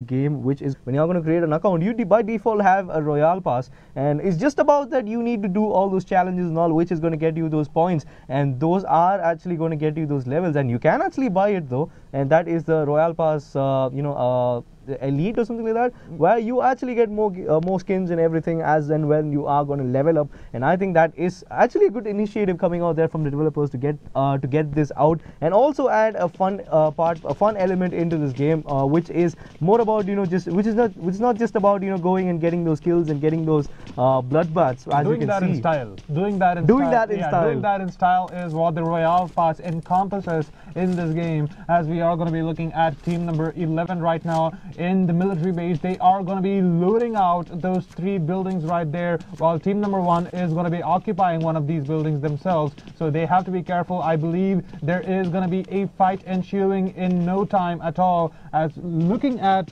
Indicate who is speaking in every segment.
Speaker 1: game, which is when you're going to create an account, you by default have a Royale Pass, and it's just about that you need to do all those challenges and all, which is going to get you those points, and those are actually going to get you those levels, and you can actually buy it though, and that is the Royale Pass, Elite or something like that, where you actually get more skins and everything as and when you are going to level up. And I think that is actually a good initiative coming out there from the developers to get this out, and also add a fun element into this game, which is more about which is not just about going and getting those kills and getting those bloodbaths, as
Speaker 2: doing
Speaker 1: you can
Speaker 2: that
Speaker 1: see.
Speaker 2: In style. Doing that in style is what the Royale Pass encompasses in this game, as we are going to be looking at team number 11 right now in the military base. They are going to be looting out those 3 buildings right there, while team number 1 is going to be occupying one of these buildings themselves. So they have to be careful. I believe there is going to be a fight ensuing in no time at all. As looking at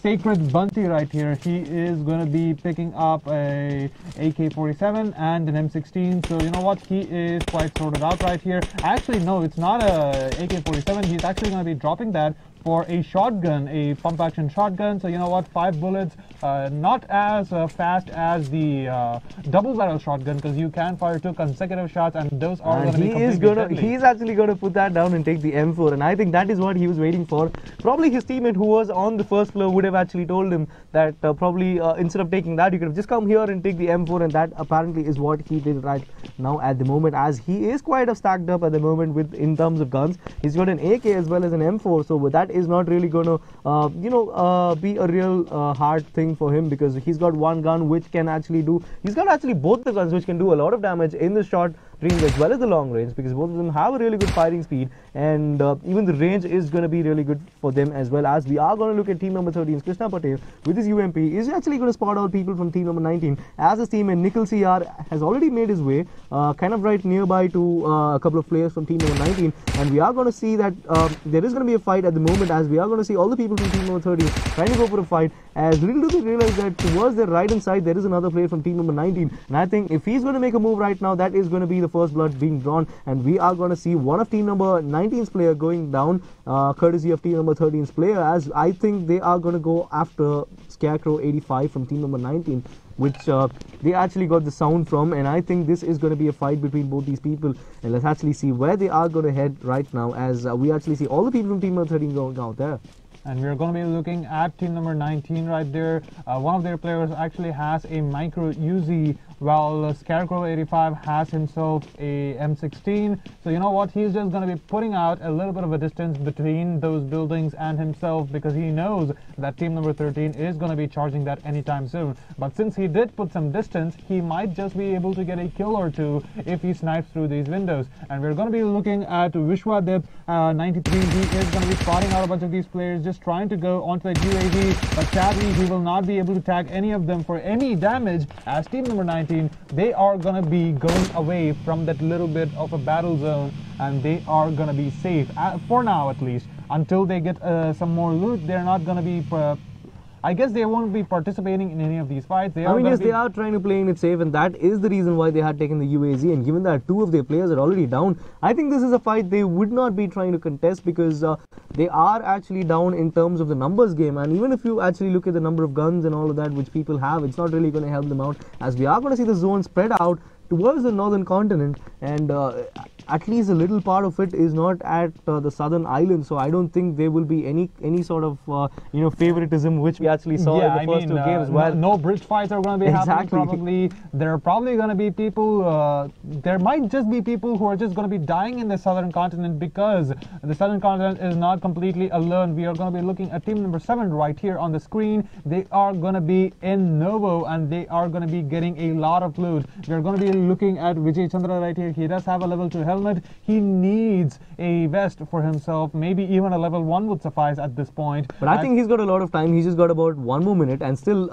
Speaker 2: Sacred Bunty right here, he is going to be picking up a AK-47 and an M16. So you know what, he is quite sorted out right here. Actually, no, it's not a AK-47. He's actually going to be dropping that for a shotgun, a pump action shotgun. So you know what, 5 bullets, not as fast as the double barrel shotgun, because you can fire 2 consecutive shots, and those are going to be completely deadly.
Speaker 1: He's actually going to put that down and take the M4, and I think that is what he was waiting for. Probably his teammate who was on the first floor would have actually told him that probably instead of taking that, you could have just come here and take the M4, and that apparently is what he did right now at the moment, as he is quite stacked up at the moment in terms of guns. He's got an AK as well as an M4, so with that is not really going to be a real hard thing for him, because he's got one gun which can actually do, he's got actually both the guns which can do a lot of damage in the short range as well as the long range, because both of them have a really good firing speed, and even the range is going to be really good for them as well. As we are going to look at team number 13's Krishna Patel with his UMP, is actually going to spot out people from team number 19, as his teammate Nikhil CR has already made his way kind of right nearby to a couple of players from team number 19, and we are going to see that there is going to be a fight at the moment, as we are going to see all the people from team number 13 trying to go for a fight, as little do they realize that towards their right hand side there is another player from team number 19, and I think if he's going to make a move right now, that is going to be the first blood being drawn, and we are going to see one of team number 19's player going down, courtesy of team number 13's player, as I think they are going to go after Scarecrow 85 from team number 19, which they actually got the sound from, and I think this is going to be a fight between both these people. And let's actually see where they are going to head right now, as we actually see all the people from team number 13 going out there.
Speaker 2: And we're going to be looking at team number 19 right there. One of their players actually has a micro Uzi, while Scarecrow 85 has himself a M16. So you know what, he's just going to be putting out a little bit of a distance between those buildings and himself, because he knows that team number 13 is going to be charging that anytime soon. But since he did put some distance, he might just be able to get a kill or 2 if he snipes through these windows. And we're going to be looking at Vishwadev 93. He is going to be spotting out a bunch of these players, just trying to go onto the UAV, but sadly he will not be able to tag any of them for any damage, as team number 19, they are going to be going away from that little bit of a battle zone, and they are going to be safe for now, at least until they get some more loot. They're not going to be I guess they won't be participating in any of these fights. They
Speaker 1: are trying to play it safe, and that is the reason why they had taken the UAZ. And given that 2 of their players are already down, I think this is a fight they would not be trying to contest, because they are actually down in terms of the numbers game. And even if you actually look at the number of guns and all of that which people have, it's not really going to help them out, as we are going to see the zone spread out towards the northern continent, and at least a little part of it is not at the southern island. So I don't think there will be any sort of favoritism, which we actually saw in the first 2 games.
Speaker 2: No bridge fights are going to be happening. Probably there are probably going to be people. There might just be people who are just going to be dying in the southern continent, because the southern continent is not completely alone. We are going to be looking at team number 7 right here on the screen. They are going to be in Novo, and they are going to be getting a lot of loot. We are going to be looking at Vijay Chandra right here. He does have a level 2 helmet. He needs a vest for himself. Maybe even a level 1 would suffice at this point.
Speaker 1: But I think he's got a lot of time. He's just got about 1 more minute, and still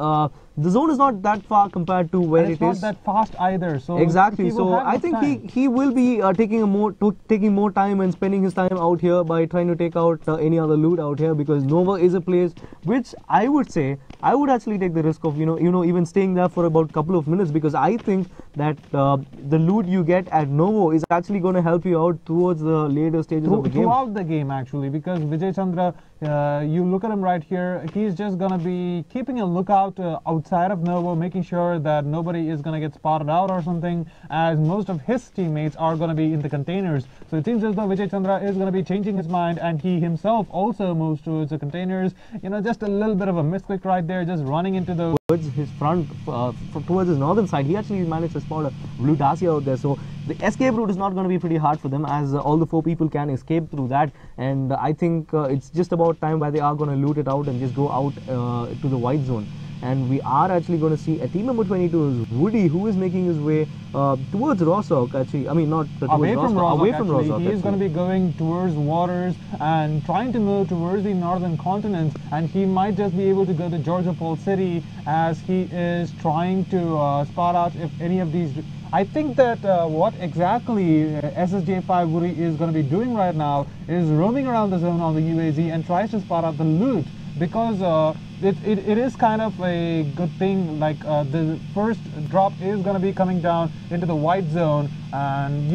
Speaker 1: the zone is not that far compared to where it is.
Speaker 2: It's not that fast either. So
Speaker 1: exactly. So I think he will be taking more time and spending his time out here by trying to take out any other loot out here, because Nova is a place which I would say I would actually take the risk of even staying there for about a couple of minutes, because I think that the loot you get at Novo is actually going to help you out towards the later stages of the game.
Speaker 2: Throughout the game, actually, because Vijay Chandra, You look at him right here, he's just gonna be keeping a lookout outside of Novo, making sure that nobody is gonna get spotted out or something, as most of his teammates are gonna be in the containers. So it seems as though Vijay Chandra is gonna be changing his mind, and he himself also moves towards the containers. You know, just a little bit of a misclick right there, just running into the
Speaker 1: towards his front, towards his northern side. He actually managed to spot a blue Dacia out there, so the escape route is not going to be pretty hard for them, as all the 4 people can escape through that. And I think it's just about time where they are going to loot it out and just go out to the white zone. And we are actually going to see a team number 22 is Woody, who is making his way towards Rostock. Actually, I mean not
Speaker 2: away from Rostock.
Speaker 1: Away from Rostock.
Speaker 2: He is going to be going towards waters and trying to move towards the northern continent, and he might just be able to go to Georgia Pole City, as he is trying to spot out if any of these. I think that what exactly SSJ5 Woody is going to be doing right now is roaming around the zone on the UAZ and tries to spot out the loot, because it is kind of a good thing. Like the first drop is going to be coming down into the white zone, and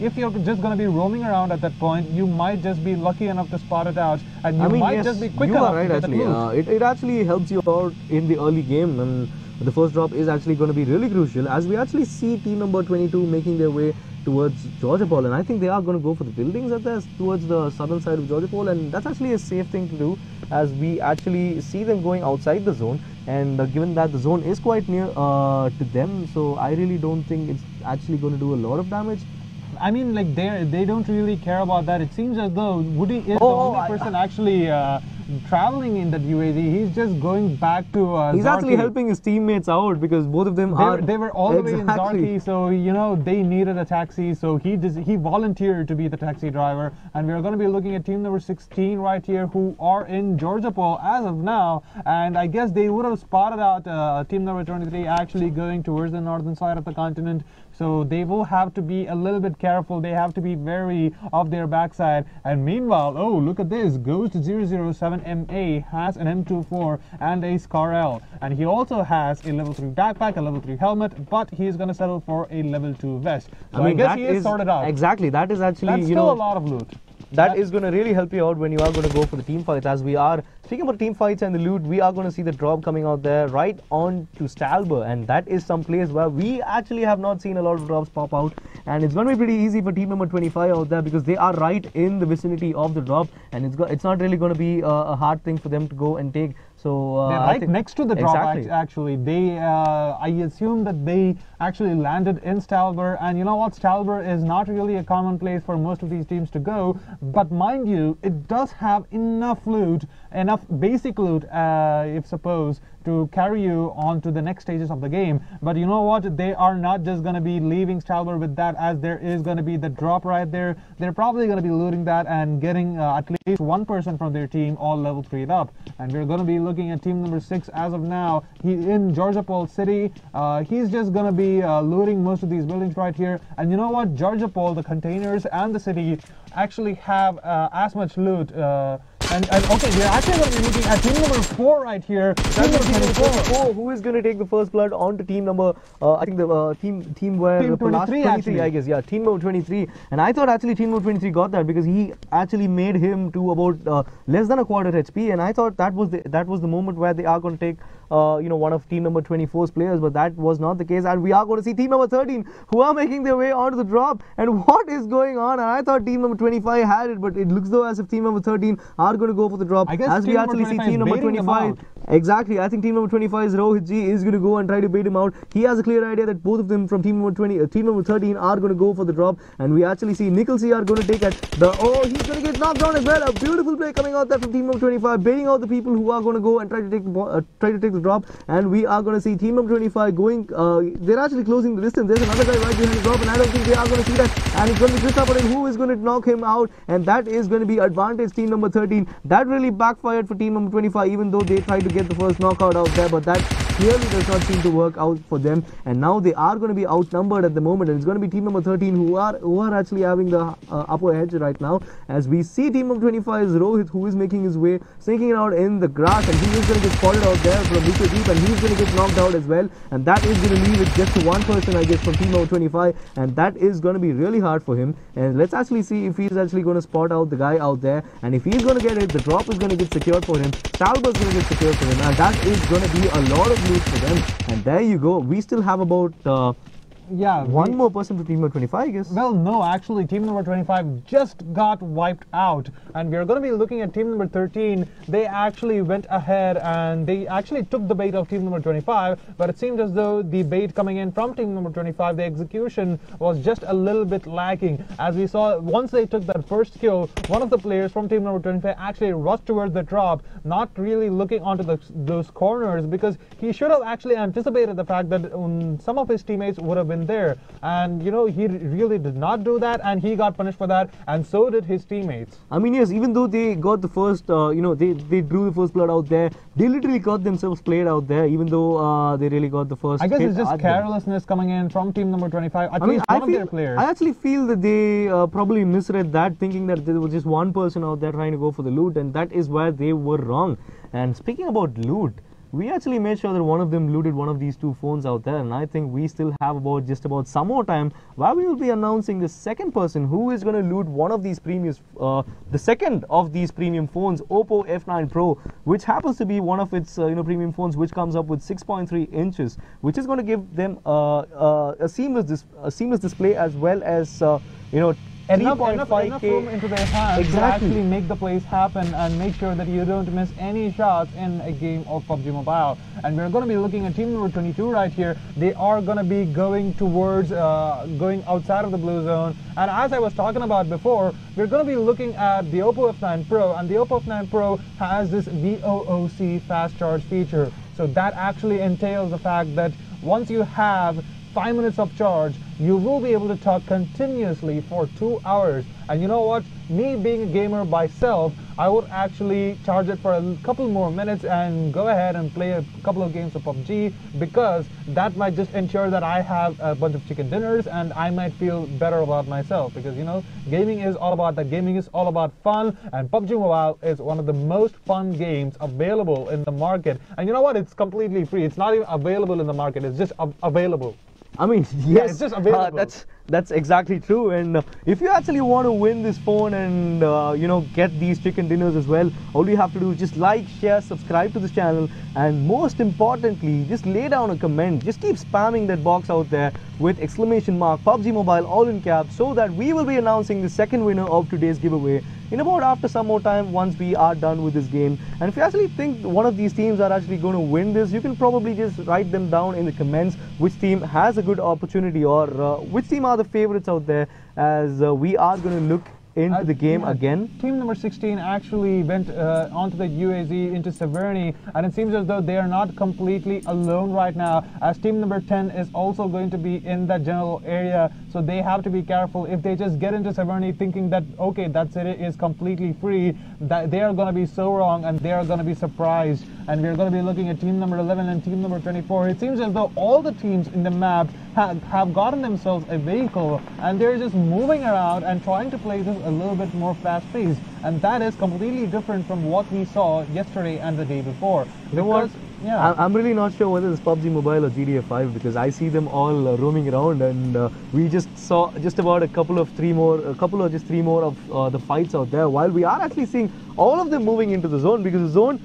Speaker 2: if you're just going to be roaming around at that point, you might just be lucky enough to spot it out, and you might just be quick enough to get the loot.
Speaker 1: It actually helps you out in the early game, and the first drop is actually going to be really crucial, as we actually see team number 22 making their way towards Georgia Pole, and I think they are going to go for the buildings at this, towards the southern side of Georgia Pole, and that's actually a safe thing to do, as we actually see them going outside the zone, and given that the zone is quite near to them, so I really don't think it's actually going to do a lot of damage.
Speaker 2: I mean, like, they don't really care about that. It seems as though Woody is the only person actually traveling in that UAZ. He's just going back to
Speaker 1: he's
Speaker 2: Zarki.
Speaker 1: actually helping his teammates out, because both of them
Speaker 2: they were all the way in Zarki, so you know they needed a taxi, so he volunteered to be the taxi driver. And we're going to be looking at team number 16 right here, who are in Georgia Pole as of now, and I guess they would have spotted out team number 23 actually going towards the northern side of the continent. So they will have to be a little bit careful. They have to be wary of their backside. And meanwhile, oh, look at this. Ghost 007MA has an M24 and a Scar L. And he also has a level 3 backpack, a level 3 helmet, but he's going to settle for a level 2 vest. So I guess he is sorted out.
Speaker 1: Exactly. That is actually,
Speaker 2: that's still a lot of loot.
Speaker 1: That is going to really help you out when you are going to go for the team fights. As we are speaking about team fights and the loot, we are going to see the drop coming out there right on to Stalber, and that is some place where we actually have not seen a lot of drops pop out, and it's going to be pretty easy for team number 25 out there, because they are right in the vicinity of the drop, and it's not really going to be a hard thing for them to go and take. So
Speaker 2: they're right next to the drop. Actually, they I assume that they actually landed in Stalber, and you know what, Stalber is not really a common place for most of these teams to go, but mind you, it does have enough loot, enough basic loot, if suppose, to carry you on to the next stages of the game. But you know what, they are not just going to be leaving Stalber with that, as there is going to be the drop right there. They're probably going to be looting that and getting at least one person from their team all level 3'd up. And we're going to be looking at team number 6 as of now. He's in Georgia Pole City. He's just going to be looting most of these buildings right here. And you know what, Georgia Pole, the containers and the city actually have as much loot. And okay, we're actually going to be looking at team number 4 right here. Team number 24.
Speaker 1: Who is going to take the first blood on to team number, I think the team where
Speaker 2: team 23,
Speaker 1: I guess, yeah, team number 23. And I thought actually team number 23 got that, because he actually made him to about less than a quarter HP, and I thought that was the moment where they are going to take one of team number 24's players, but that was not the case, and we are going to see team number 13 who are making their way onto the drop. And what is going on? And I thought team number 25 had it, but it looks though as if team number 13 are going to go for the drop.
Speaker 2: I guess
Speaker 1: as we actually see team number 25. Exactly, I think team number 25's Rohit G is going to go and try to bait him out. He has a clear idea that both of them from team number 13 are going to go for the drop, and we actually see Nickel C are going to take at the, oh, he's going to get knocked down as well. A beautiful play coming out there from team number 25, baiting out the people who are going to go and try to take the drop. And we are going to see team number 25 going, they're actually closing the distance. There's another guy right behind the drop, and I don't think they are going to see that, and it's going to be Christopher who is going to knock him out, and that is going to be advantage team number 13. That really backfired for team number 25, even though they tried to get the first knockout out there, but that clearly does not seem to work out for them, and now they are going to be outnumbered at the moment, and it's going to be team number 13 who are actually having the upper edge right now. As we see team number 25 is Rohit, who is making his way, sneaking it out in the grass, and he is going to get spotted out there from Mr. Deep, and he's going to get knocked out as well, and that is going to leave it just to one person, I guess, from team number 25, and that is going to be really hard for him. And let's actually see if he's actually going to spot out the guy out there, and if he's going to get it, the drop is going to get secured for him, Salva's going to get secured for him, and that is going to be a lot of loot for them. And there you go, we still have about one more person for team number 25, I guess.
Speaker 2: Well, no, actually, team number 25 just got wiped out, and we're going to be looking at team number 13. They actually went ahead and they actually took the bait of team number 25, but it seems as though the bait coming in from team number 25, the execution was just a little bit lacking. As we saw, once they took that first kill, one of the players from team number 25 actually rushed towards the drop, not really looking onto those corners, because he should have actually anticipated the fact that some of his teammates would have been there, and you know, he really did not do that, and he got punished for that, and so did his teammates.
Speaker 1: I mean, yes, even though they got the first, they drew the first blood out there, they literally got themselves played out there, even though they really got the first.
Speaker 2: I guess it's just carelessness coming in from team number 25, at least one of their players.
Speaker 1: I actually feel that they probably misread that, thinking that there was just one person out there trying to go for the loot, and that is where they were wrong. And speaking about loot, we actually made sure that one of them looted one of these two phones out there, and I think we still have just about some more time where we will be announcing the second person who is going to loot one of these premium, the second of these premium phones, Oppo F9 Pro, which happens to be one of its premium phones, which comes up with 6.3 inches, which is going to give them a seamless display, as well as
Speaker 2: enough room into their hands to actually make the plays happen and make sure that you don't miss any shots in a game of PUBG Mobile. And we're going to be looking at team number 22 right here. They are going to be going towards going outside of the blue zone. And as I was talking about before, we're going to be looking at the Oppo F9 Pro, and the Oppo F9 Pro has this VOOC fast charge feature. So that actually entails the fact that once you have 5 minutes of charge, you will be able to talk continuously for 2 hours. And you know what? Me being a gamer myself, I would actually charge it for a couple more minutes and go ahead and play a couple of games of PUBG, because that might just ensure that I have a bunch of chicken dinners and I might feel better about myself, because you know, gaming is all about that. Gaming is all about fun, and PUBG Mobile is one of the most fun games available in the market. And you know what? It's completely free. It's not even available in the market. It's just available.
Speaker 1: I mean, yes,
Speaker 2: yeah, it's just available.
Speaker 1: That's exactly true. And if you actually want to win this phone and get these chicken dinners as well, all you have to do is just like, share, subscribe to this channel, and most importantly, just lay down a comment. Just keep spamming that box out there with exclamation mark PUBG Mobile all in caps, so that we will be announcing the second winner of today's giveaway in about after some more time, once we are done with this game. And if you actually think one of these teams are actually going to win this, you can probably just write them down in the comments which team has a good opportunity, or which team are the favorites out there, as we are going to look into the game again.
Speaker 2: Team number 16 actually went onto the UAZ into Zebronics, and it seems as though they are not completely alone right now, as team number 10 is also going to be in that general area. So they have to be careful. If they just get into Zebronics thinking that, okay, that's it, is completely free, that they are going to be so wrong, and they are going to be surprised. And we're going to be looking at team number 11 and team number 24. It seems as though all the teams in the map have gotten themselves a vehicle, and they're just moving around and trying to play this a little bit more fast-paced, and that is completely different from what we saw yesterday and the day before.
Speaker 1: You know what? Yeah. I'm really not sure whether it's PUBG Mobile or GTA 5, because I see them all roaming around, and we just saw just about a couple or three more of the fights out there, while we are actually seeing all of them moving into the zone, because the zone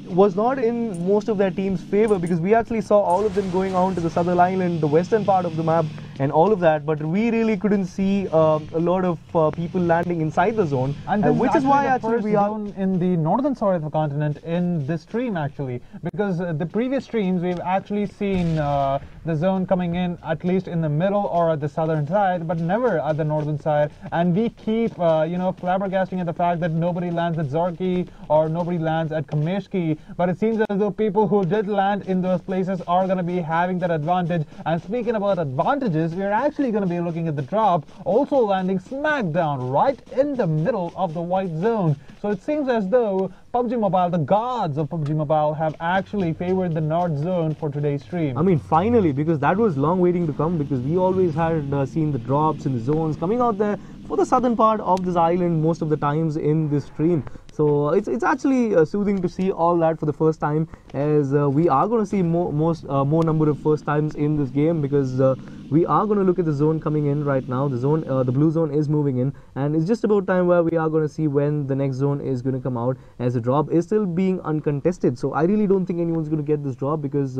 Speaker 1: was not in most of their team's favor, because we actually saw all of them going on to the southern island, the western part of the map, and all of that, but we really couldn't see a lot of people landing inside the zone,
Speaker 2: and
Speaker 1: which is why actually we are
Speaker 2: in the northern side of the continent in this stream, actually, because the previous streams we've actually seen the zone coming in at least in the middle or at the southern side, but never at the northern side. And we keep flabbergasting at the fact that nobody lands at Zorki or nobody lands at Kameshki, but it seems as though people who did land in those places are going to be having that advantage. And speaking about advantages, we're actually going to be looking at the drop also landing smack down right in the middle of the white zone. So it seems as though PUBG Mobile, the gods of PUBG Mobile, have actually favored the North Zone for today's stream.
Speaker 1: I mean, finally, because that was long waiting to come, because we always had seen the drops in the zones coming out there for the southern part of this island most of the times in this stream. So it's actually soothing to see all that for the first time, as we are going to see more number of first times in this game, because we are going to look at the zone coming in right now. The zone, the blue zone is moving in, and it's just about time where we are going to see when the next zone is going to come out, as the drop is still being uncontested. So I really don't think anyone's going to get this drop, because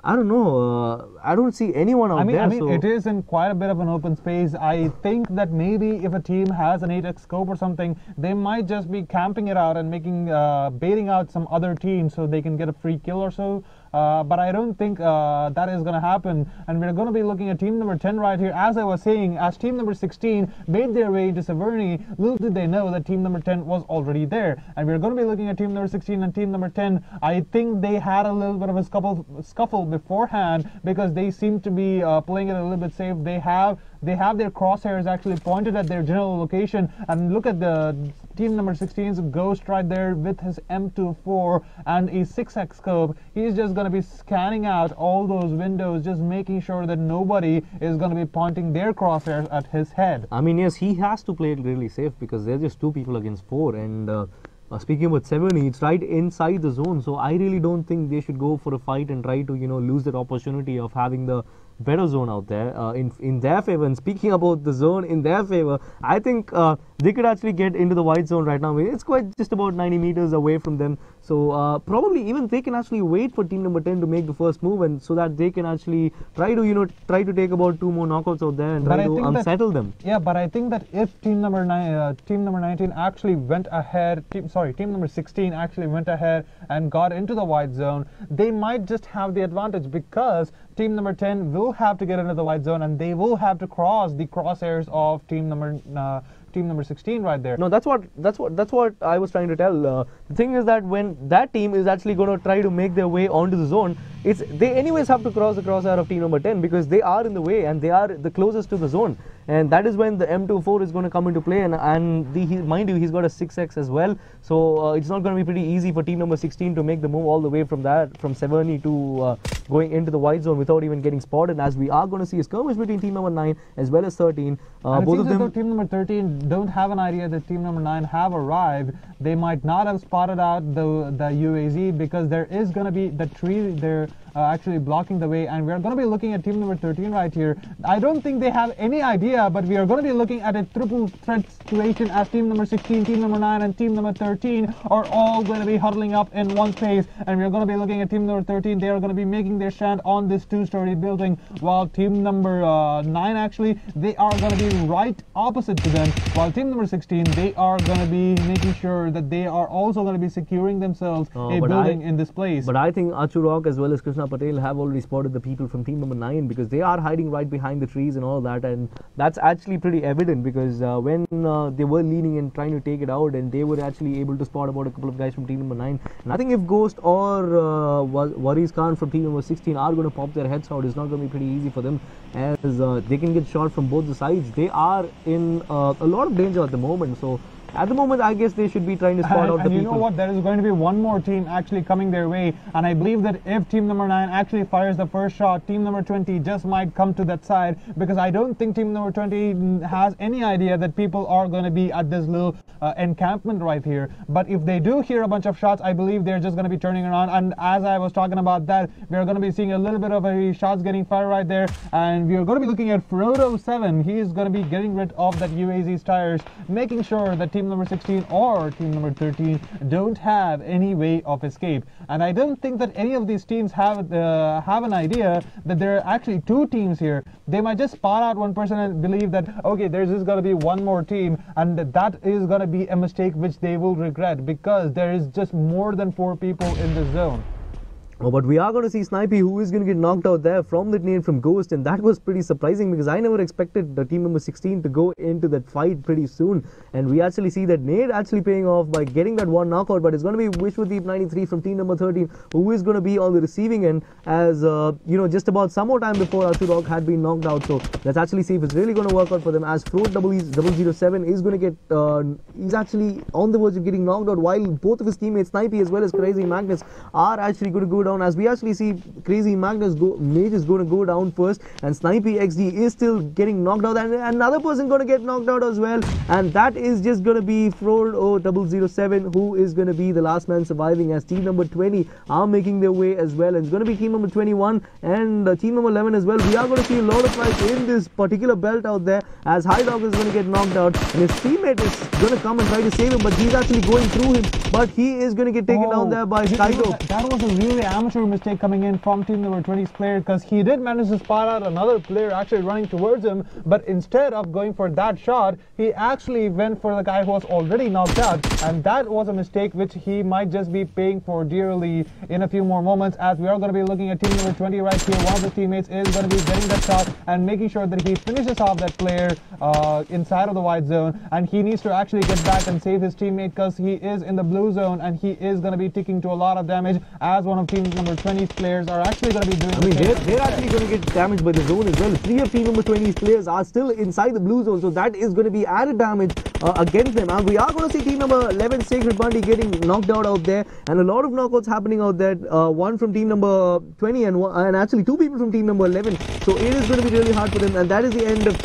Speaker 1: I don't know. I don't see anyone out there.
Speaker 2: I mean,
Speaker 1: so
Speaker 2: it is in quite a bit of an open space. I think that maybe if a team has an 8x scope or something, they might just be camping it out and making baiting out some other team so they can get a free kill or so. But I don't think that is going to happen, and we're going to be looking at team number 10 right here. As I was saying, as team number 16 made their way into Zebronics, little did they know that team number 10 was already there. And we're going to be looking at team number 16 and team number 10. I think they had a little bit of a scuffle beforehand, because they seem to be playing it a little bit safe. They have their crosshairs actually pointed at their general location, and look at the team number 16's Ghost right there with his M24 and a 6x scope. He's just going to be scanning out all those windows, just making sure that nobody is going to be pointing their crosshairs at his head.
Speaker 1: I mean, yes, he has to play it really safe, because there's just 2 people against 4, and speaking about 70, it's right inside the zone. So I really don't think they should go for a fight and try to, you know, lose that opportunity of having the better zone out there in their favor. And speaking about the zone in their favor, I think they could actually get into the white zone right now. It's quite just about 90 meters away from them, so probably even they can actually wait for team number 10 to make the first move, and so that they can actually try to take about 2 more knockouts out there and try to unsettle them.
Speaker 2: Yeah, but I think that if team number 19 actually went ahead, team number 16 actually went ahead and got into the white zone, they might just have the advantage, because team number 10 will have to get into the white zone, and they will have to cross the crosshairs of team number 16 right there.
Speaker 1: No, that's what I was trying to tell. The thing is that when that team is actually going to try to make their way onto the zone, they anyways have to cross the crosshair of team number 10, because they are in the way and they are the closest to the zone, and that is when the M24 is going to come into play. And mind you, he's got a 6x as well, so it's not going to be pretty easy for team number 16 to make the move all the way from 70 to going into the white zone without even getting spotted, as we are going to see a skirmish between team number 9 as well as 13.
Speaker 2: Both of them, team number 13 don't have an idea that team number 9 have arrived. They might not have spotted out the UAZ, because there is going to be the tree there actually blocking the way, and we're going to be looking at team number 13 right here. I don't think they have any idea, but we are going to be looking at a triple threat situation, as team number 16, team number 9 and team number 13 are all going to be huddling up in one space, and we're going to be looking at team number 13. They are going to be making their stand on this 2-story building, while team number 9 actually, they are going to be right opposite to them, while team number 16, they are going to be making sure that they are also going to be securing themselves a building in this place.
Speaker 1: But I think Achurok as well as Krishna Patel have already spotted the people from team number 9, because they are hiding right behind the trees and all that, and that's actually pretty evident, because when they were leaning and trying to take it out, and they were actually able to spot about a couple of guys from team number 9. And I think if Ghost or Waris Khan from team number 16 are going to pop their heads out, it's not going to be pretty easy for them, as they can get shot from both the sides. They are in a lot of danger at the moment, so at the moment, I guess they should be trying to spot out the people.
Speaker 2: And you know what? There is going to be one more team actually coming their way. And I believe that if team number 9 actually fires the first shot, team number 20 just might come to that side. Because I don't think team number 20 has any idea that people are going to be at this little encampment right here. But if they do hear a bunch of shots, I believe they're just going to be turning around. And as I was talking about that, we're going to be seeing a little bit of shots getting fired right there. And we're going to be looking at Frodo7. He is going to be getting rid of that UAZ's tires, making sure that team number 16 or team number 13 don't have any way of escape. And I don't think that any of these teams have an idea that there are actually 2 teams here. They might just spot out one person and believe that, okay, there's just going to be one more team, and that is going to be a mistake which they will regret, because there is just more than 4 people in the zone.
Speaker 1: Oh, but we are going to see Snipey, who is going to get knocked out there from the nade from Ghost, and that was pretty surprising because I never expected the team number 16 to go into that fight pretty soon. And we actually see that nade actually paying off by getting that one knockout, but it's going to be Wishwadeep 93 from team number 13, who is going to be on the receiving end, as you know, just about some more time before Arturok had been knocked out. So let's actually see if it's really going to work out for them, as Float 007 is going to get he's actually on the verge of getting knocked out, while both of his teammates Snipey as well as Crazy Magnus are actually going to go down, as we actually see Crazy Magnus Mage is going to go down first, and Snipey XD is still getting knocked out, and another person going to get knocked out as well, and that is just going to be Frodo 007, who is going to be the last man surviving, as team number 20 are making their way as well, and it's going to be team number 21 and team number 11 as well. We are going to see a lot of fights in this particular belt out there, as High Dog is going to get knocked out, and his teammate is going to come and try to save him, but he's actually going through him, but he is going to get taken down there by Skydog.
Speaker 2: That was a really amateur mistake coming in from team number 20's player, because he did manage to spot out another player actually running towards him, but instead of going for that shot, he actually went for the guy who was already knocked out, and that was a mistake which he might just be paying for dearly in a few more moments, as we are going to be looking at team number 20 right here. One of the teammates is going to be getting that shot and making sure that he finishes off that player inside of the white zone, and he needs to actually get back and save his teammate, because he is in the blue zone and he is going to be taking to a lot of damage, as one of team number 20's players are actually going to be doing
Speaker 1: they're actually going to get damaged by the zone as well. 3 of team number 20's players are still inside the blue zone, so that is going to be added damage against them. And we are going to see team number 11 Sacred Bundy getting knocked out there, and a lot of knockouts happening out there. One from team number 20 and actually 2 people from team number 11. So it is going to be really hard for them, and that is the end of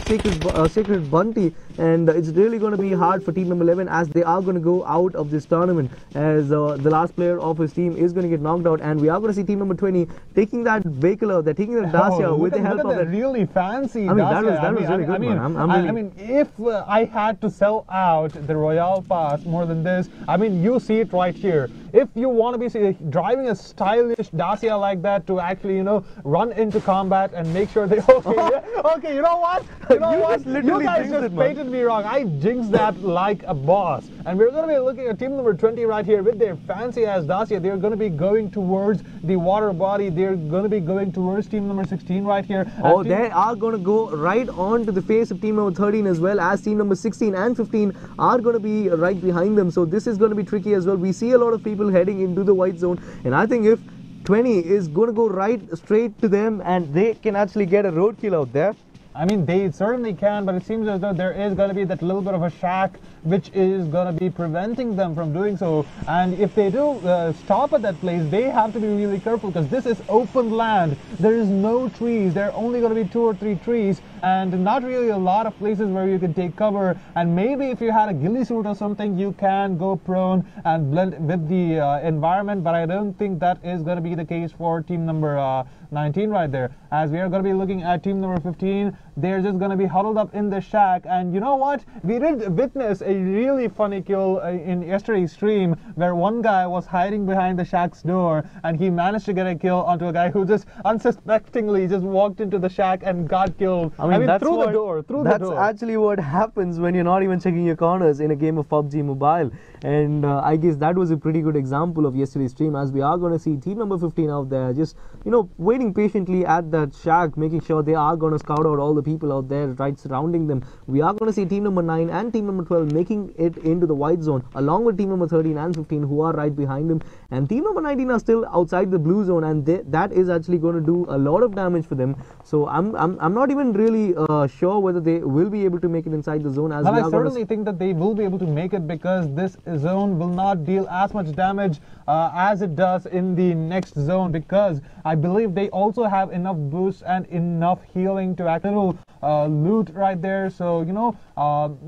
Speaker 1: Sacred Bunty, and it's really going to be hard for team number 11, as they are going to go out of this tournament, as the last player of his team is going to get knocked out, and we are going to see team number 20 taking that vehicle, they're taking that Dacia with the help of that
Speaker 2: really fancy
Speaker 1: Dacia.
Speaker 2: That
Speaker 1: was really good.
Speaker 2: I mean, if I had to sell out the Royale Pass more than this, I mean, you see it right here. If you want to be driving a stylish Dacia like that to actually, you know, run into combat and make sure they okay, you know what? You guys just painted me wrong. I jinxed that like a boss. And we're going to be looking at team number 20 right here with their fancy ass Dacia. They're going to be going towards the water body. They're going to be going towards team number 16 right here.
Speaker 1: Oh, they are going to go right on to the face of team number 13 as well, as team number 16 and 15 are going to be right behind them. So this is going to be tricky as well. We see a lot of people heading into the white zone, and I think if 20 is going to go right straight to them, and they can actually get a roadkill out there.
Speaker 2: I mean, they certainly can, but it seems as though there is going to be that little bit of a shack which is going to be preventing them from doing so. And if they do stop at that place, they have to be really careful, because this is open land. There is no trees. There are only going to be 2 or 3 trees, and not really a lot of places where you can take cover. And maybe if you had a ghillie suit or something, you can go prone and blend with the environment, but I don't think that is going to be the case for team number 19 right there. As we are going to be looking at team number 15, they're just going to be huddled up in the shack. And you know what? We did witness a really funny kill in yesterday's stream, where one guy was hiding behind the shack's door, and he managed to get a kill onto a guy who just unsuspectingly just walked into the shack and got killed. I mean that's through the door.
Speaker 1: That's actually what happens when you're not even checking your corners in a game of PUBG Mobile. And I guess that was a pretty good example of yesterday's stream, as we are going to see team number 15 out there just, you know, waiting patiently at that shack, making sure they are going to scout out all the people out there right surrounding them. We are going to see team number 9 and team number 12 making it into the white zone, along with team number 13 and 15 who are right behind them, and team number 19 are still outside the blue zone, and that is actually going to do a lot of damage for them. So I'm not even really sure whether they will be able to make it inside the zone. As
Speaker 2: I certainly think that they will be able to make it, because this zone will not deal as much damage as it does in the next zone, because I believe they also have enough boost and enough healing to actually loot right there. So, you know,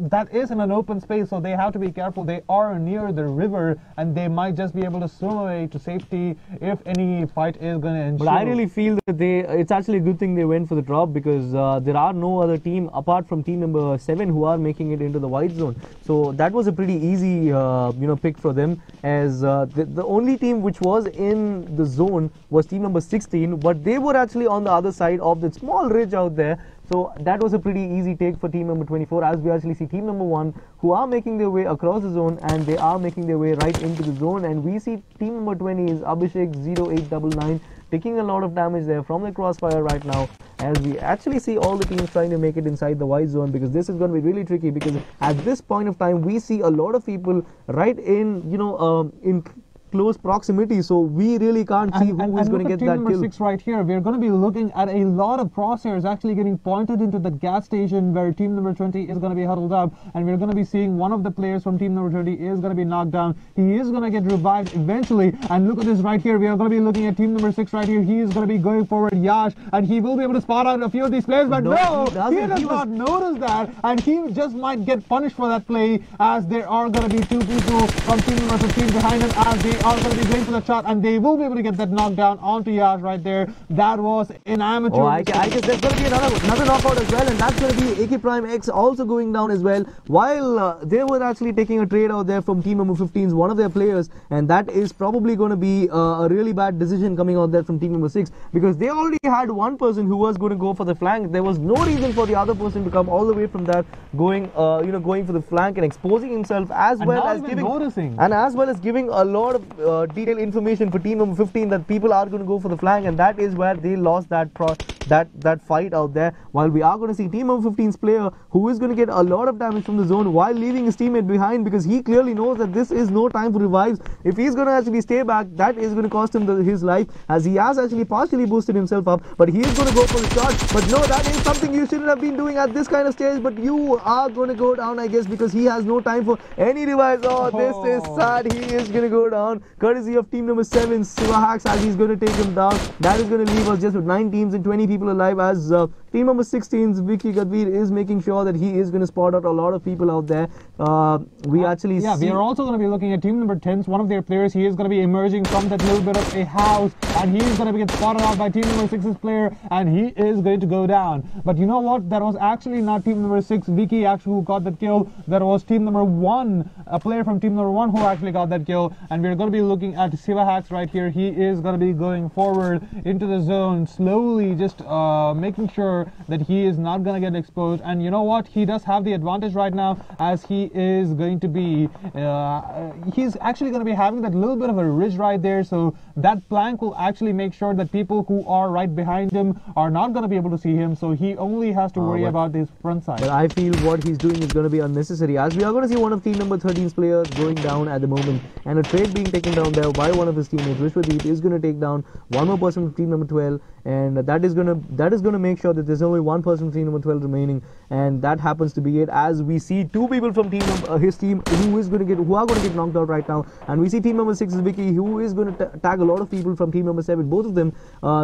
Speaker 2: that is in an open space, so they have to be careful. They are near the river, and they might just be able to swim away to safety if any fight is going to ensue.
Speaker 1: But I really feel that it's actually a good thing they went for the drop, because there are no other team apart from team number 7 who are making it into the white zone. So that was a pretty easy pick for them, as the only team which was in the zone was team number 16, but they were actually on the other side of that small ridge out there, So that was a pretty easy take for team number 24, as we actually see team number 1 who are making their way across the zone, and they are making their way right into the zone. And we see team number 20 is Abhishek0899 taking a lot of damage there from the crossfire right now, as we actually see all the teams trying to make it inside the white zone, because this is going to be really tricky, because at this point of time we see a lot of people right in, you know, in close proximity, so we really can't see who is going to get that
Speaker 2: number
Speaker 1: kill.
Speaker 2: 6 right here. We're going to be looking at a lot of crosshairs actually getting pointed into the gas station where team number 20 is going to be huddled up, and we're going to be seeing one of the players from team number 20 is going to be knocked down. He is going to get revived eventually, and look at this right here. We are going to be looking at team number 6 right here. He is going to be going forward, Yash, and he will be able to spot out a few of these players, but no, he does not notice that, and he just might get punished for that play, as there are going to be 2 people from team number 15 behind him, as they are going to be going for the shot, and they will be able to get that knockdown onto Yash right there. That was an amateur.
Speaker 1: Oh, I guess there's going to be another knockout as well, and that's going to be AK Prime X also going down as well, while they were actually taking a trade out there from team number 15's one of their players, and that is probably going to be a really bad decision coming out there from team number 6, because they already had one person who was going to go for the flank. There was no reason for the other person to come all the way from that, going going for the flank and exposing himself, as well as giving a lot of detailed information for team number 15 that people are going to go for the flank, and that is where they lost that fight out there. While we are going to see team number 15's player who is going to get a lot of damage from the zone while leaving his teammate behind, because he clearly knows that this is no time for revives. If he's going to actually stay back, that is going to cost him his life, as he has actually partially boosted himself up, but he is going to go for the shot. But no, that is something you shouldn't have been doing at this kind of stage, but you are going to go down, I guess, because he has no time for any revives. Oh, this is sad. He is going to go down, courtesy of team number 7, Sivahax, as he's going to take him down. That is going to leave us just with 9 teams and 20 people alive, as team number 16's Vicky Gadvir is making sure that he is going to spot out a lot of people out there. We actually
Speaker 2: we are also going to be looking at team number 10's one of their players. He is going to be emerging from that little bit of a house, and he is going to get spotted out by team number 6's player, and he is going to go down. But you know what? That was actually not team number 6, Vicky, actually, who got that kill. That was team number 1, a player from team number 1 who actually got that kill. And we're going to be looking at Sivahax right here. He is going to be going forward into the zone slowly, just making sure that he is not going to get exposed. And you know what? He does have the advantage right now, as he is going to be he's actually going to be having that little bit of a ridge right there, so that plank will actually make sure that people who are right behind him are not going to be able to see him, so he only has to worry about his front side.
Speaker 1: But I feel what he's doing is going to be unnecessary, as we are going to see one of team number 13's players going down at the moment, and a trade being taken down there by one of his teammates. Vishwadeep is going to take down one more person from team number 12, and that is going to make sure that there's only one person from team number 12 remaining, and that happens to be it, as we see 2 people from his team who are going to get knocked out right now. And we see team number 6 is Vicky, who is going to tag a lot of people from team number 7, both of them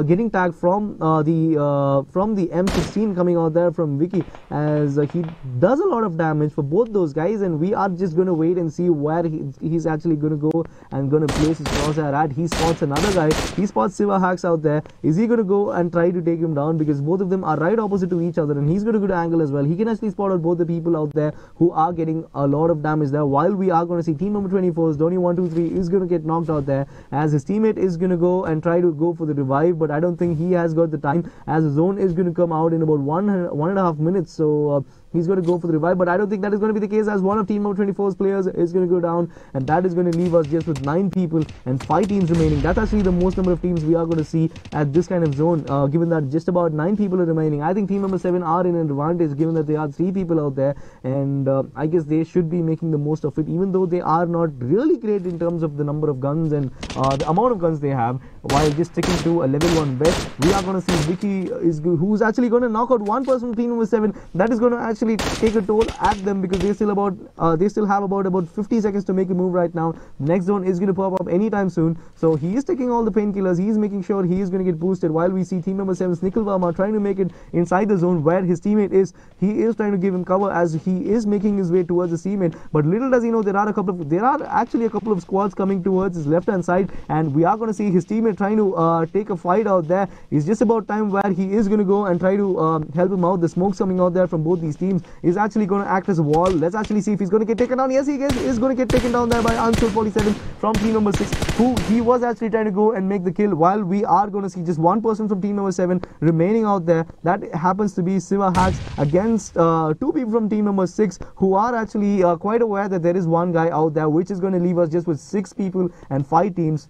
Speaker 1: getting tagged from the M16 coming out there from Vicky, as he does a lot of damage for both those guys. And we are just going to wait and see where he's actually going to go and going to place his crosshair at. He spots another guy, he spots Sivahax out there. Is he going to go and try to take him down, because both of them are right opposite to each other, and he's going to go to angle as well. He can actually spot out both the people out there who are getting a lot of damage there, while we are going to see team number 24's Dhoni123 is going to get knocked out there, as his teammate is going to go and try to go for the revive, but I don't think he has got the time, as the zone is going to come out in about 1.5 minutes, so he's going to go for the revive. But I don't think that is going to be the case, as one of team number 24's players is going to go down, and that is going to leave us just with 9 people and 5 teams remaining. That's actually the most number of teams we are going to see at this kind of zone, given that just about 9 people are remaining. I think team number 7 are in an advantage, given that they are 3 people out there, and I guess they should be making the most of it, even though they are not really great in terms of the number of guns and the amount of guns they have. While just sticking to a level 1 bet, we are going to see Vicky who's actually going to knock out one person from team number 7. That is going to actually take a toll at them, because they still have about 50 seconds to make a move right now. Next zone is going to pop up anytime soon, so he is taking all the painkillers. He is making sure he is going to get boosted, while we see team number 7's Nikhil Verma trying to make it inside the zone where his teammate is. He is trying to give him cover as he is making his way towards his teammate, but little does he know there are actually a couple of squads coming towards his left hand side, and we are going to see his teammate teammate trying to take a fight out there. It's just about time where he is going to go and try to help him out. The smoke's coming out there from both these teams. Is actually going to act as a wall. Let's actually see if he's going to get taken down. Yes, he is going to get taken down there by Anshul47 from team number 6, who he was actually trying to go and make the kill, while we are going to see just one person from team number 7 remaining out there. That happens to be Siva Hacks against 2 people from team number 6, who are actually quite aware that there is one guy out there, which is going to leave us just with 6 people and 5 teams.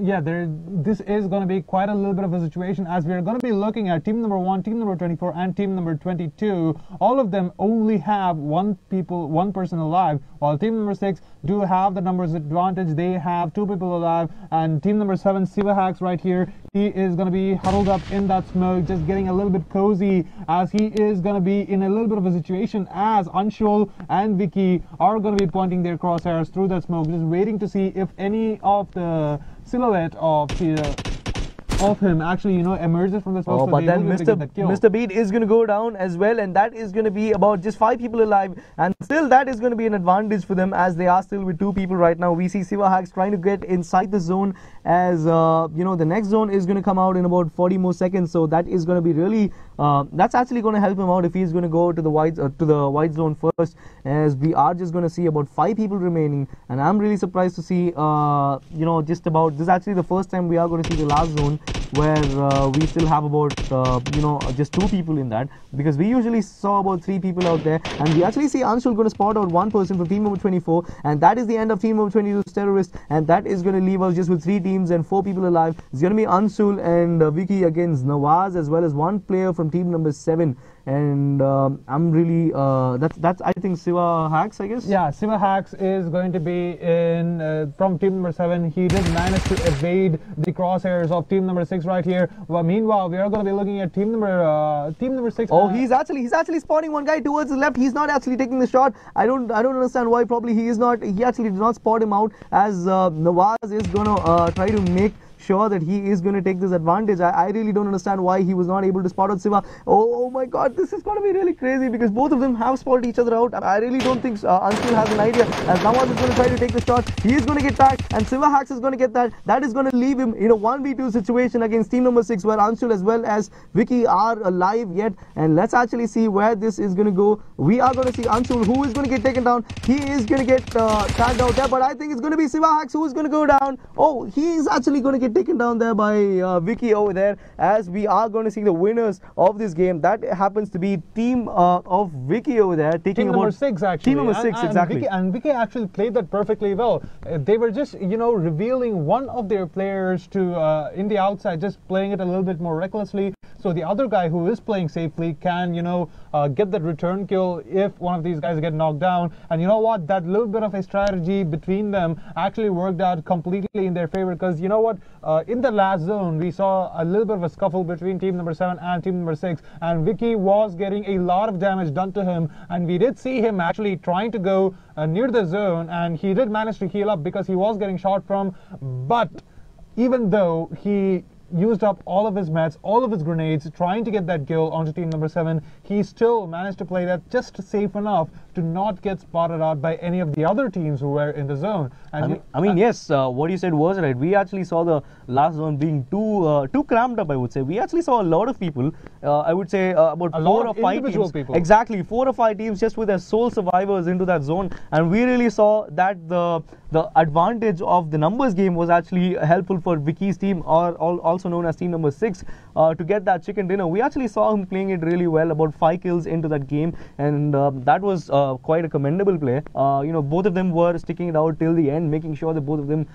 Speaker 2: Yeah, this is going to be quite a little bit of a situation, as we are going to be looking at team number 1, team number 24, and team number 22. All of them only have one person alive, while team number 6 do have the numbers advantage. They have 2 people alive, and team number 7, Siva Hacks right here, he is going to be huddled up in that smoke, just getting a little bit cozy, as he is going to be in a little bit of a situation as Anshul and Vicky are going to be pointing their crosshairs through that smoke, just waiting to see if any of the silhouette of him actually, emerges from the smoke.
Speaker 1: Oh, but then Mr. Beat is going to go down as well, and that is going to be about just 5 people alive, and still that is going to be an advantage for them, as they are still with 2 people right now. We see Siva Hacks trying to get inside the zone, as the next zone is going to come out in about 40 more seconds, so that is going to be really that's actually going to help him out if he's going to go to the white zone first, as we are just going to see about 5 people remaining. And I'm really surprised to see just about this is actually the first time we are going to see the last zone where we still have about just 2 people in that, because we usually saw about 3 people out there, and we actually see Anshul going to spot out 1 person from team number 24, and that is the end of team number 22's terrorist, and that is going to leave us just with 3 teams and 4 people alive. It's going to be Anshul and Vicky against Nawaz, as well as 1 player from team number 7. And I'm really that's I think Siva Hacks, I guess.
Speaker 2: Yeah, Siva Hacks is going to be in from team number 7. He did manage to evade the crosshairs of team number 6 right here. Well, meanwhile, we are going to be looking at team number 6.
Speaker 1: Oh, he's actually spotting one guy towards the left. He's not actually taking the shot. I don't understand why. Probably he actually did not spot him out, as Nawaz is gonna try to make sure that he is going to take this advantage. I really don't understand why he was not able to spot out Siva. Oh my god, this is going to be really crazy, because both of them have spotted each other out. I really don't think Anshul has an idea, as Nawaz is going to try to take the shot. He is going to get tagged, and Siva Hacks is going to get that. That is going to leave him in a 1v2 situation against team number 6, where Anshul as well as Vicky are alive yet. And let's actually see where this is going to go. We are going to see Anshul, who is going to get taken down. He is going to get tagged out there, but I think it's going to be Siva Hacks who is going to go down. Oh, he is actually going to get taken down there by Vicky over there, as we are going to see the winners of this game. That happens to be team of Vicky over there, taking
Speaker 2: team number 6 actually.
Speaker 1: Team number 6, exactly.
Speaker 2: And Vicky actually played that perfectly well. They were just revealing one of their players to in the outside, just playing it a little bit more recklessly, so the other guy who is playing safely can get that return kill if one of these guys get knocked down. And you know what, that little bit of a strategy between them actually worked out completely in their favor, because you know what, in the last zone we saw a little bit of a scuffle between team number 7 and team number 6, and Vicky was getting a lot of damage done to him, and we did see him actually trying to go near the zone, and he did manage to heal up because he was getting shot from. But even though he used up all of his meds, all of his grenades, trying to get that kill onto team number 7, he still managed to play that just safe enough to not get spotted out by any of the other teams who were in the zone. And
Speaker 1: I mean, yes, what you said was right. We actually saw the last zone being too cramped up, I would say. We actually saw a lot of people, I would say about 4 or 5 teams.
Speaker 2: People.
Speaker 1: Exactly, 4 or 5 teams just with their sole survivors into that zone, and we really saw that the advantage of the numbers game was actually helpful for Vicky's team, or also known as team number 6, to get that chicken dinner. We actually saw him playing it really well, about 5 kills into that game, and that was quite a commendable play. Both of them were sticking it out till the end, making sure that both of them,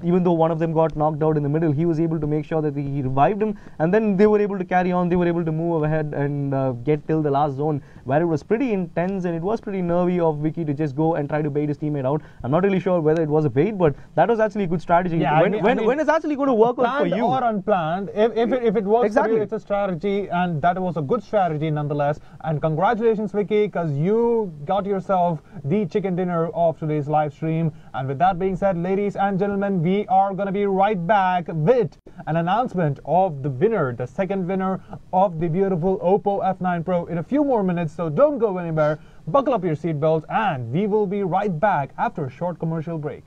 Speaker 1: even though one of them got knocked out in the middle, he was able to make sure that he revived him, and then they were able to carry on. They were able to move ahead and get till the last zone, where it was pretty intense and it was pretty nervy of Vicky to just go and try to bait his teammate out. I'm not really sure whether it was a bait, but that was actually a good strategy.
Speaker 2: Yeah,
Speaker 1: when it's actually going to work out for you,
Speaker 2: or unplanned, if it works
Speaker 1: exactly
Speaker 2: for you, it's a strategy, and that was a good strategy nonetheless. And congratulations, Vicky, because you got yourself the chicken dinner of today's live stream. And with that being said, ladies and gentlemen, we are going to be right back with an announcement of the winner, the second winner of the beautiful Oppo F9 Pro, in a few more minutes. So don't go anywhere, buckle up your seatbelts, and we will be right back after a short commercial break.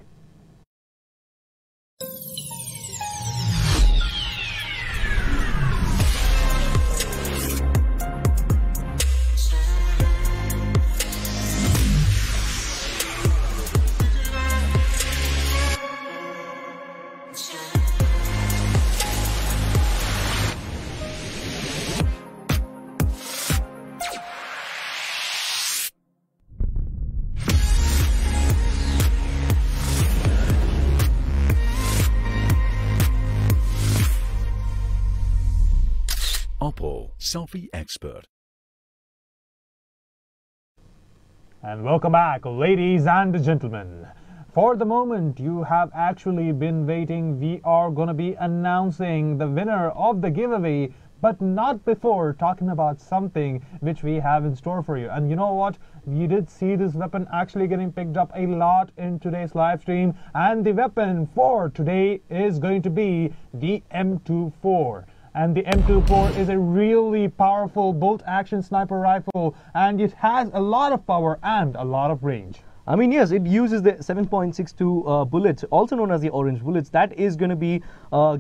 Speaker 3: Oppo Selfie Expert.
Speaker 2: And welcome back, ladies and gentlemen. For the moment you have actually been waiting, we are going to be announcing the winner of the giveaway, but not before talking about something which we have in store for you. And you know what? You did see this weapon actually getting picked up a lot in today's live stream, and the weapon for today is going to be the M24. And the M24 is a really powerful bolt-action sniper rifle, and it has a lot of power and a lot of range.
Speaker 1: I mean, yes, it uses the 7.62 bullets, also known as the orange bullets. That is going to be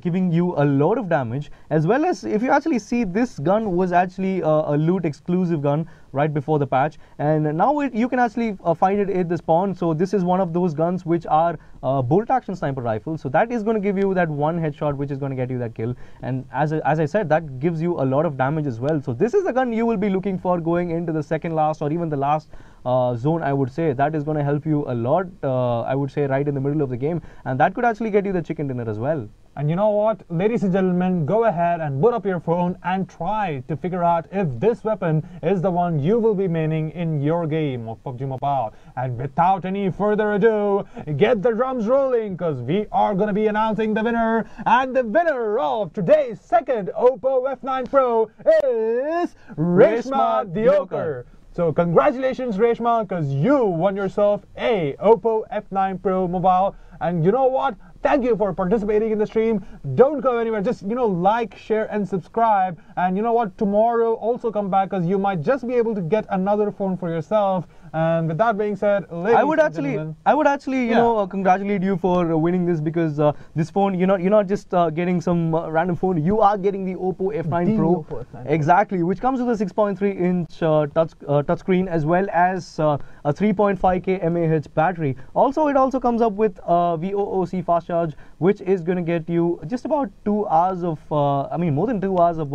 Speaker 1: giving you a lot of damage, as well as if you actually see, this gun was actually a loot exclusive gun right before the patch, and now you can actually find it at the spawn. So this is one of those guns which are bolt action sniper rifles, so that is going to give you that one headshot which is going to get you that kill, and as I said, that gives you a lot of damage as well. So this is the gun you will be looking for going into the second last or even the last zone. I would say that is going to help you a lot, I would say, right in the middle of the game, and that could actually get you the chicken dinner as well.
Speaker 2: And you know what, ladies and gentlemen, go ahead and boot up your phone and try to figure out if this weapon is the one you will be maining in your game of PUBG Mobile. And without any further ado, get the drums rolling, because we are going to be announcing the winner. And the winner of today's second Oppo F9 Pro is Reshma Diokar. So congratulations, Reshma, because you won yourself a Oppo F9 Pro Mobile. And you know what? Thank you for participating in the stream. Don't go anywhere. Just, like, share, and subscribe. And you know what? Tomorrow also come back, because you might just be able to get another phone for yourself. And with that being said,
Speaker 1: I would actually, congratulate you for winning this, because this phone, you're not just getting some random phone. You are getting the Oppo F9 Pro.
Speaker 2: Oppo F9 Pro.
Speaker 1: Exactly, which comes with a 6.3-inch touchscreen, as well as a 3.5K mAh battery. Also, it also comes up with VOOC fast charge, which is going to get you just about 2 hours of, more than 2 hours of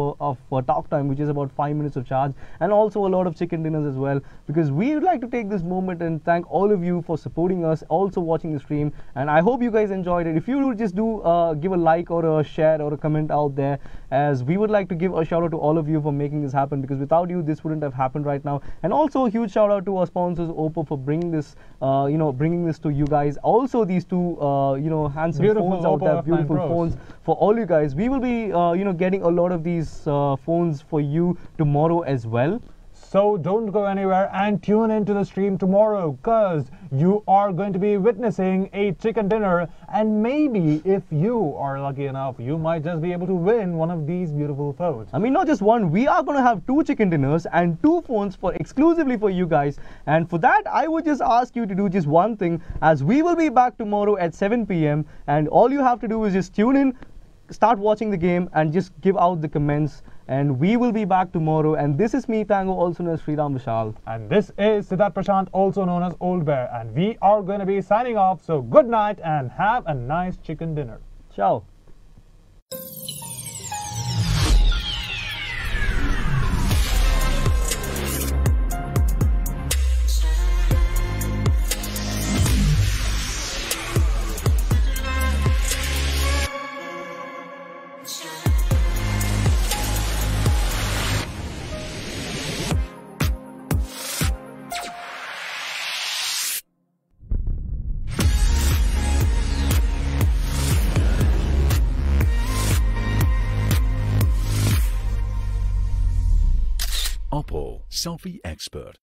Speaker 1: talk time, which is about 5 minutes of charge, and also a lot of chicken dinners as well, because we would like to take this moment and thank all of you for supporting us, also watching the stream, and I hope you guys enjoyed it. If you would just give a like or a share or a comment out there, as we would like to give a shout out to all of you for making this happen, because without you this wouldn't have happened right now. And also a huge shout out to our sponsors Oppo for bringing this to you guys. Also these two handsome
Speaker 2: beautiful
Speaker 1: phones out there,
Speaker 2: Oppo
Speaker 1: beautiful
Speaker 2: F9
Speaker 1: phones for all you guys. We will be getting a lot of these phones for you tomorrow as well.
Speaker 2: So don't go anywhere and tune into the stream tomorrow, because you are going to be witnessing a chicken dinner, and maybe if you are lucky enough, you might just be able to win one of these beautiful phones.
Speaker 1: I mean, not just one, we are going to have 2 chicken dinners and 2 phones exclusively for you guys. And for that, I would just ask you to do just one thing, as we will be back tomorrow at 7 p.m. and all you have to do is just tune in, start watching the game, and just give out the comments. And we will be back tomorrow. And this is me, Tango, also known as Sriram Vishal.
Speaker 2: And this is Siddharth Prashant, also known as Old Bear. And we are going to be signing off. So good night and have a nice chicken dinner.
Speaker 1: Ciao.
Speaker 3: Oppo Selfie Expert.